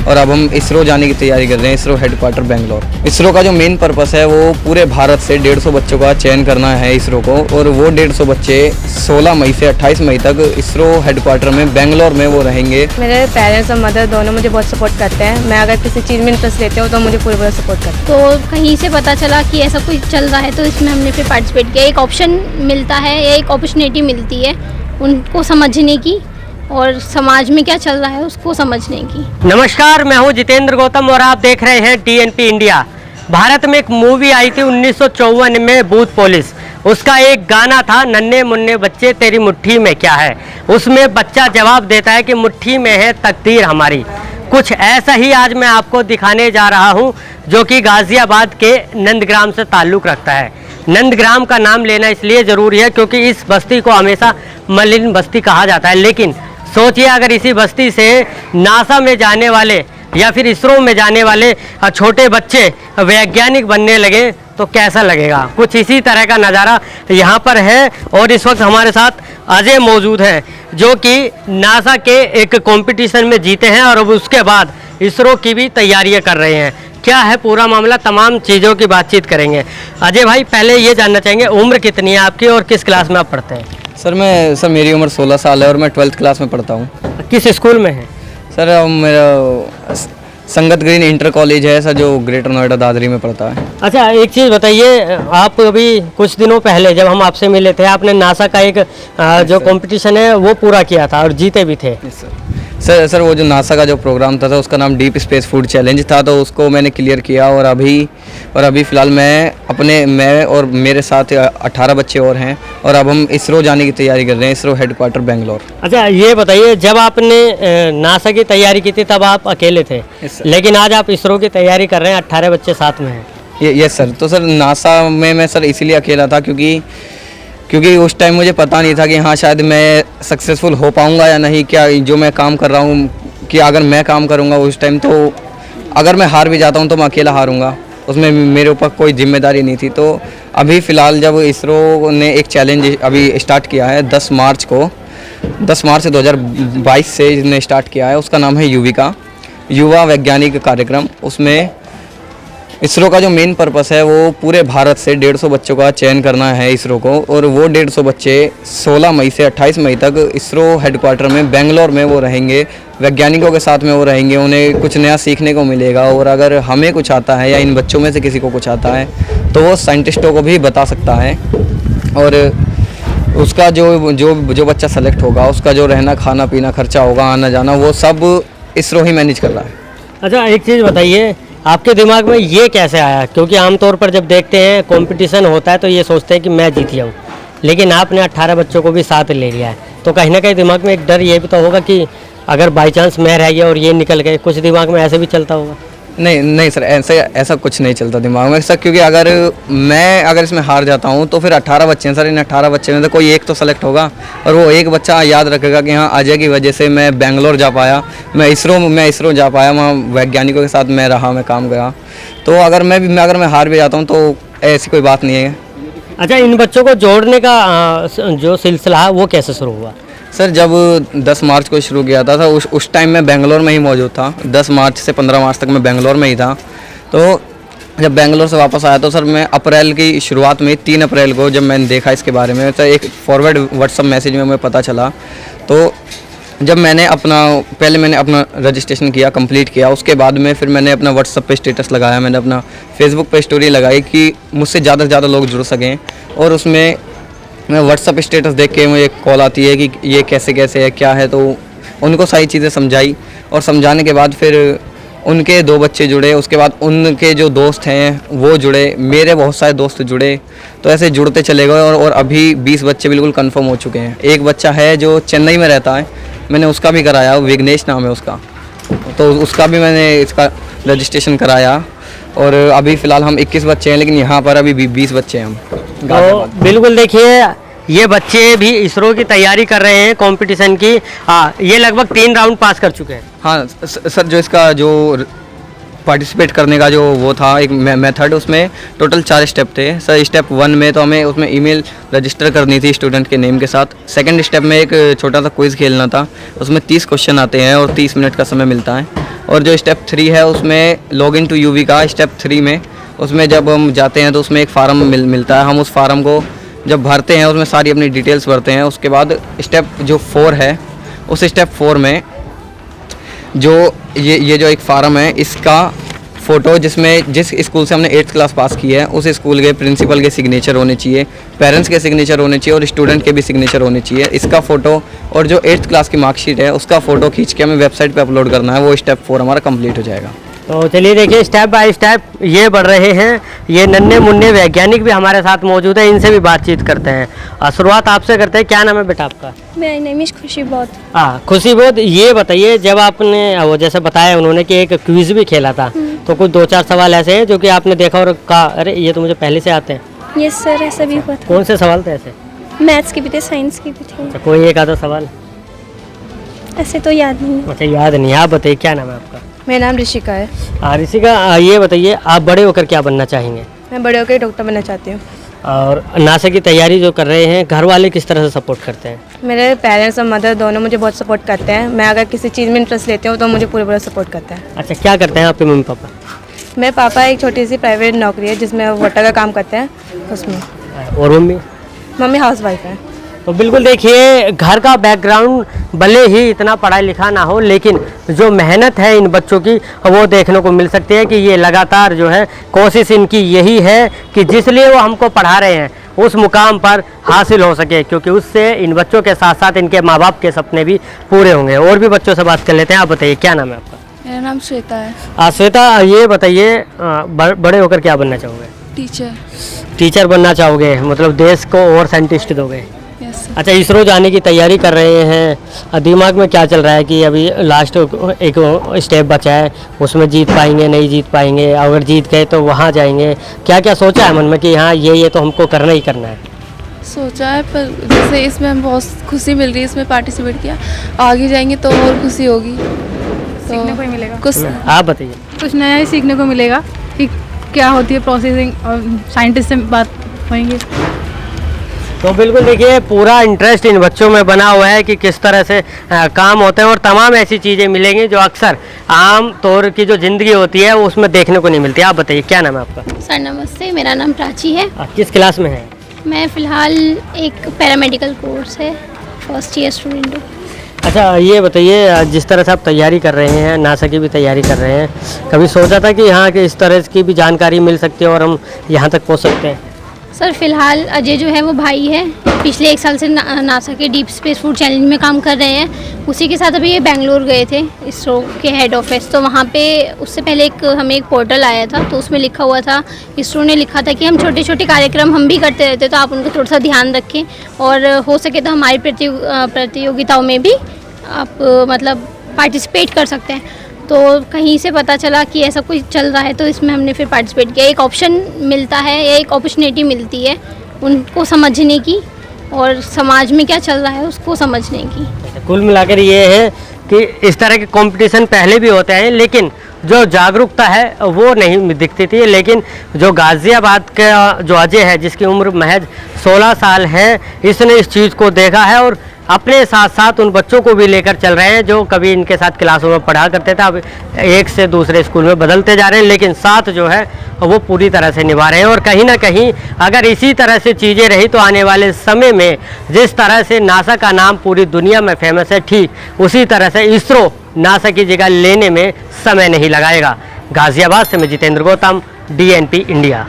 और अब हम इसरो जाने की तैयारी कर रहे हैं, इसरो हेडक्वार्टर बेंगलोर। इसरो का जो मेन पर्पस है वो पूरे भारत से 150 बच्चों का चयन करना है इसरो को, और वो 150 बच्चे 16 मई से 28 मई तक इसरो हेडक्वार्टर में बेंगलोर में वो रहेंगे। मेरे पेरेंट्स और मदर दोनों मुझे बहुत सपोर्ट करते हैं। मैं अगर किसी चीज़ में इंटरेस्ट लेती हूँ तो मुझे पूरा सपोर्ट करते हैं। तो कहीं से पता चला कि ऐसा कुछ चल रहा है तो इसमें हमने फिर पार्टिसिपेट किया। एक ऑप्शन मिलता है या एक अपॉर्चुनिटी मिलती है उनको समझने की और समाज में क्या चल रहा है उसको समझने की। नमस्कार, मैं हूं जितेंद्र गौतम और आप देख रहे हैं TNP इंडिया। भारत में एक मूवी आई थी 1954 में, भूत पुलिस। उसका एक गाना था, नन्हे मुन्ने बच्चे तेरी मुट्ठी में क्या है। उसमें बच्चा जवाब देता है कि मुट्ठी में है तकदीर हमारी। कुछ ऐसा ही आज मैं आपको दिखाने जा रहा हूं, जो कि गाज़ियाबाद के नंदग्राम से ताल्लुक़ रखता है। नंदग्राम का नाम लेना इसलिए ज़रूरी है क्योंकि इस बस्ती को हमेशा मलिन बस्ती कहा जाता है, लेकिन सोचिए अगर इसी बस्ती से नासा में जाने वाले या फिर इसरो में जाने वाले छोटे बच्चे वैज्ञानिक बनने लगे तो कैसा लगेगा। कुछ इसी तरह का नज़ारा यहाँ पर है। और इस वक्त हमारे साथ अजय मौजूद हैं, जो कि नासा के एक कंपटीशन में जीते हैं और अब उसके बाद इसरो की भी तैयारियाँ कर रहे हैं। क्या है पूरा मामला, तमाम चीज़ों की बातचीत करेंगे। अजय भाई, पहले ये जानना चाहेंगे उम्र कितनी है आपकी और किस क्लास में आप पढ़ते हैं? सर मेरी उम्र 16 साल है और मैं 12th क्लास में पढ़ता हूँ। किस स्कूल में है? सर मेरा संगत ग्रीन इंटर कॉलेज है सर, जो ग्रेटर नोएडा दादरी में पड़ता है। अच्छा, एक चीज़ बताइए, आप अभी कुछ दिनों पहले जब हम आपसे मिले थे, आपने नासा का एक जो कंपटीशन है वो पूरा किया था और जीते भी थे। सर वो जो नासा का जो प्रोग्राम था उसका नाम डीप स्पेस फूड चैलेंज था, तो उसको मैंने क्लियर किया। और अभी फ़िलहाल मैं और मेरे साथ 18 बच्चे और हैं, और अब हम इसरो जाने की तैयारी कर रहे हैं, इसरो हेडक्वार्टर बेंगलोर। अच्छा, ये बताइए, जब आपने नासा की तैयारी की थी तब आप अकेले थे, लेकिन आज आप इसरो की तैयारी कर रहे हैं, 18 बच्चे साथ में हैं। Yes sir. तो सर नासा में मैं सर इसीलिए अकेला था क्योंकि उस टाइम मुझे पता नहीं था कि हाँ शायद मैं सक्सेसफुल हो पाऊँगा या नहीं। क्या जो मैं काम कर रहा हूँ कि अगर मैं काम करूँगा उस टाइम, तो अगर मैं हार भी जाता हूँ तो मैं अकेला हारूँगा, उसमें मेरे ऊपर कोई जिम्मेदारी नहीं थी। तो अभी फ़िलहाल जब इसरो ने एक चैलेंज अभी स्टार्ट किया है 10 मार्च 2022 से इसने स्टार्ट किया है, उसका नाम है युविका, युवा वैज्ञानिक कार्यक्रम। उसमें इसरो का जो मेन पर्पस है वो पूरे भारत से 150 बच्चों का चयन करना है इसरो को, और वो 150 बच्चे 16 मई से 28 मई तक इसरो हेडक्वार्टर में बेंगलोर में वो रहेंगे, वैज्ञानिकों के साथ में वो रहेंगे। उन्हें कुछ नया सीखने को मिलेगा, और अगर हमें कुछ आता है या इन बच्चों में से किसी को कुछ आता है तो वो साइंटिस्टों को भी बता सकता है। और उसका जो बच्चा सेलेक्ट होगा उसका जो रहना खाना पीना खर्चा होगा, आना जाना, वो सब इसरो ही मैनेज कर रहा है। अच्छा, एक चीज़ बताइए, आपके दिमाग में ये कैसे आया? क्योंकि आमतौर पर जब देखते हैं कंपटीशन होता है तो ये सोचते हैं कि मैं जीत जाऊँ, लेकिन आपने 18 बच्चों को भी साथ ले लिया है, तो कहीं ना कहीं दिमाग में एक डर ये भी तो होगा कि अगर बाई चांस मैं रह गया और ये निकल गए, कुछ दिमाग में ऐसे भी चलता होगा? नहीं सर, ऐसा कुछ नहीं चलता दिमाग में सर, क्योंकि अगर इसमें हार जाता हूँ तो फिर 18 बच्चे हैं सर, इन 18 बच्चे में तो कोई एक तो सेलेक्ट होगा, और वो एक बच्चा याद रखेगा कि हाँ अजय की वजह से मैं बेंगलोर जा पाया, मैं इसरो जा पाया, वहाँ वैज्ञानिकों के साथ मैं रहा, मैं काम गया। तो अगर मैं हार भी जाता हूँ तो ऐसी कोई बात नहीं है। अच्छा, इन बच्चों को जोड़ने का जो सिलसिला है वो कैसे शुरू हुआ? सर जब 10 मार्च को शुरू किया था उस टाइम मैं बेंगलोर में ही मौजूद था। 10 मार्च से 15 मार्च तक मैं बेंगलोर में ही था। तो जब बेंगलोर से वापस आया तो सर मैं अप्रैल की शुरुआत में 3 अप्रैल को जब मैंने देखा इसके बारे में, तो एक फॉरवर्ड व्हाट्सअप मैसेज में मुझे पता चला। तो जब मैंने अपना रजिस्ट्रेशन किया, कंप्लीट किया, उसके बाद में फिर मैंने अपना व्हाट्सअप पे स्टेटस लगाया, मैंने अपना फेसबुक पे स्टोरी लगाई कि मुझसे ज़्यादा से ज़्यादा लोग जुड़ सकें। और उसमें मैं व्हाट्सअप स्टेटस देख के मुझे कॉल आती है कि ये कैसे है क्या है, तो उनको सारी चीज़ें समझाई, और समझाने के बाद फिर उनके 2 बच्चे जुड़े, उसके बाद उनके जो दोस्त हैं वो जुड़े, मेरे बहुत सारे दोस्त जुड़े, तो ऐसे जुड़ते चले गए। और अभी 20 बच्चे बिल्कुल कंफर्म हो चुके हैं। एक बच्चा है जो चेन्नई में रहता है, मैंने उसका भी कराया, विघ्नेश नाम है उसका, तो उसका भी मैंने इसका रजिस्ट्रेशन कराया। और अभी फ़िलहाल हम 21 बच्चे हैं, लेकिन यहाँ पर अभी 20 बच्चे हैं हम। तो बिल्कुल देखिए, ये बच्चे भी इसरो की तैयारी कर रहे हैं कंपटीशन की। ये लगभग 3 राउंड पास कर चुके हैं। हाँ सर, जो इसका जो पार्टिसिपेट करने का जो वो था एक मेथड, उसमें टोटल 4 स्टेप थे सर। स्टेप 1 में तो हमें उसमें ईमेल रजिस्टर करनी थी स्टूडेंट के नेम के साथ। सेकंड स्टेप में एक छोटा सा क्विज़ खेलना था, उसमें 30 क्वेश्चन आते हैं और 30 मिनट का समय मिलता है। और जो स्टेप 3 है उसमें लॉगिन टू यूवी का स्टेप 3 में, उसमें जब हम जाते हैं तो उसमें एक फार्म मिलता है। हम उस फार्म को जब भरते हैं उसमें सारी अपनी डिटेल्स भरते हैं। उसके बाद स्टेप जो 4 है, उस स्टेप 4 में जो ये जो एक फार्म है, इसका फ़ोटो जिसमें जिस स्कूल से हमने 8th क्लास पास की है उस स्कूल के प्रिंसिपल के सिग्नेचर होने चाहिए, पेरेंट्स के सिग्नेचर होने चाहिए और स्टूडेंट के भी सिग्नेचर होने चाहिए। इसका फ़ोटो और जो 8th क्लास की मार्कशीट है उसका फ़ोटो खींच के हमें वेबसाइट पे अपलोड करना है। वो स्टेप 4 हमारा कंप्लीट हो जाएगा। तो चलिए देखिए, स्टेप बाय स्टेप ये बढ़ रहे हैं। ये नन्हे मुन्ने वैज्ञानिक भी हमारे साथ मौजूद है, इनसे भी बातचीत करते हैं। शुरुआत आपसे करते हैं। क्या नाम है बेटा आपका? मेरा नेम इज खुशी बहुत। हाँ, खुशी बहुत। ये बताइए, जब आपने वो जैसे बताया उन्होंने कि एक क्विज भी खेला था, तो कुछ 2-4 सवाल ऐसे हैं जो कि आपने देखा और कहा अरे ये तो मुझे पहले से आते हैं। यस सर, ऐसा भी हुआ था। कौन से सवाल थे ऐसे? मैथ्स की भी थे, साइंस की भी थी। तो कोई एक आधा सवाल ऐसे तो याद नहीं है। अच्छा, याद नहीं। आप बताइए, क्या नाम है आपका? मेरा नाम ऋषिका है। ऋषिका, ये बताइए आप बड़े होकर क्या बनना चाहेंगे? मैं बड़े होकर डॉक्टर बनना चाहती हूँ। और नासा की तैयारी जो कर रहे हैं, घर वाले किस तरह से सपोर्ट करते हैं? मेरे पेरेंट्स और मदर दोनों मुझे बहुत सपोर्ट करते हैं। मैं अगर किसी चीज़ में इंटरेस्ट लेती हूँ तो मुझे पूरा सपोर्ट करते हैं। अच्छा, क्या करते हैं आपके मम्मी पापा? मेरे पापा एक छोटी सी प्राइवेट नौकरी है जिसमें वो वाटर का काम करते हैं, उसमें। और मम्मी? मम्मी हाउस वाइफ है। तो बिल्कुल देखिए, घर का बैकग्राउंड भले ही इतना पढ़ा लिखा ना हो, लेकिन जो मेहनत है इन बच्चों की वो देखने को मिल सकती है कि ये लगातार जो है कोशिश इनकी यही है कि जिस लिए वो हमको पढ़ा रहे हैं उस मुकाम पर हासिल हो सके, क्योंकि उससे इन बच्चों के साथ साथ इनके माँ बाप के सपने भी पूरे होंगे। और भी बच्चों से बात कर लेते हैं। आप बताइए, क्या नाम है आपका? मेरा नाम श्वेता है। श्वेता, ये बताइए बड़े होकर क्या बनना चाहोगे? टीचर। टीचर बनना चाहोगे, मतलब देश को और साइंटिस्ट दोगे? यस। अच्छा, इसरो जाने की तैयारी कर रहे हैं। दिमाग में क्या चल रहा है कि अभी लास्ट एक स्टेप बचा है, उसमें जीत पाएंगे नहीं जीत पाएंगे? अगर जीत गए तो वहाँ जाएंगे। क्या क्या सोचा है मन में कि हाँ ये तो हमको करना ही करना है? सोचा है, पर जैसे इसमें हमें बहुत खुशी मिल रही है, इसमें पार्टिसिपेट किया, आगे जाएंगे तो और खुशी होगी। सीखने को ही मिलेगा कुछ। आप बताइए। कुछ नया ही सीखने को मिलेगा कि क्या होती है प्रोसेसिंग, और साइंटिस्ट से बात होंगे। तो बिल्कुल देखिए, पूरा इंटरेस्ट इन बच्चों में बना हुआ है कि किस तरह से काम होते हैं और तमाम ऐसी चीज़ें मिलेंगी जो अक्सर आम तौर की जो ज़िंदगी होती है वो उसमें देखने को नहीं मिलती। आप बताइए, क्या नाम है आपका? सर नमस्ते, मेरा नाम प्राची है। आप किस क्लास में हैं? मैं फ़िलहाल एक पैरामेडिकल कोर्स है, फर्स्ट ईयर स्टूडेंट हूँ। अच्छा, ये बताइए, जिस तरह से आप तैयारी कर रहे हैं, नासा की भी तैयारी कर रहे हैं, कभी सोचा था कि यहाँ के इस तरह की भी जानकारी मिल सकती है और हम यहाँ तक पहुँच सकते हैं? सर फिलहाल अजय जो है वो भाई है, पिछले 1 साल से नासा के डीप स्पेस फूड चैलेंज में काम कर रहे हैं। उसी के साथ अभी ये बेंगलोर गए थे, इसरो के हेड ऑफिस। तो वहाँ पे उससे पहले हमें एक पोर्टल आया था, तो उसमें लिखा हुआ था, इसरो ने लिखा था कि हम छोटे छोटे कार्यक्रम हम भी करते रहते, तो आप उनको थोड़ा सा ध्यान रखें और हो सके तो हमारी प्रतियोगिताओं में भी आप मतलब पार्टिसिपेट कर सकते हैं। तो कहीं से पता चला कि ऐसा कुछ चल रहा है, तो इसमें हमने फिर पार्टिसिपेट किया। एक ऑप्शन मिलता है या एक अपॉर्चुनिटी मिलती है उनको समझने की और समाज में क्या चल रहा है उसको समझने की। कुल मिलाकर ये है कि इस तरह के कंपटीशन पहले भी होते हैं, लेकिन जो जागरूकता है वो नहीं दिखती थी। लेकिन जो गाज़ियाबाद का जो अजय है, जिसकी उम्र महज 16 साल है, इसने इस चीज़ को देखा है और अपने साथ साथ उन बच्चों को भी लेकर चल रहे हैं जो कभी इनके साथ क्लासों में पढ़ा करते थे, अब एक से दूसरे स्कूल में बदलते जा रहे हैं, लेकिन साथ जो है वो पूरी तरह से निभा रहे हैं। और कहीं ना कहीं अगर इसी तरह से चीज़ें रही तो आने वाले समय में जिस तरह से नासा का नाम पूरी दुनिया में फेमस है, ठीक उसी तरह से इसरो नासा की जगह लेने में समय नहीं लगाएगा। गाज़ियाबाद से मैं जितेंद्र गौतम, DNP इंडिया।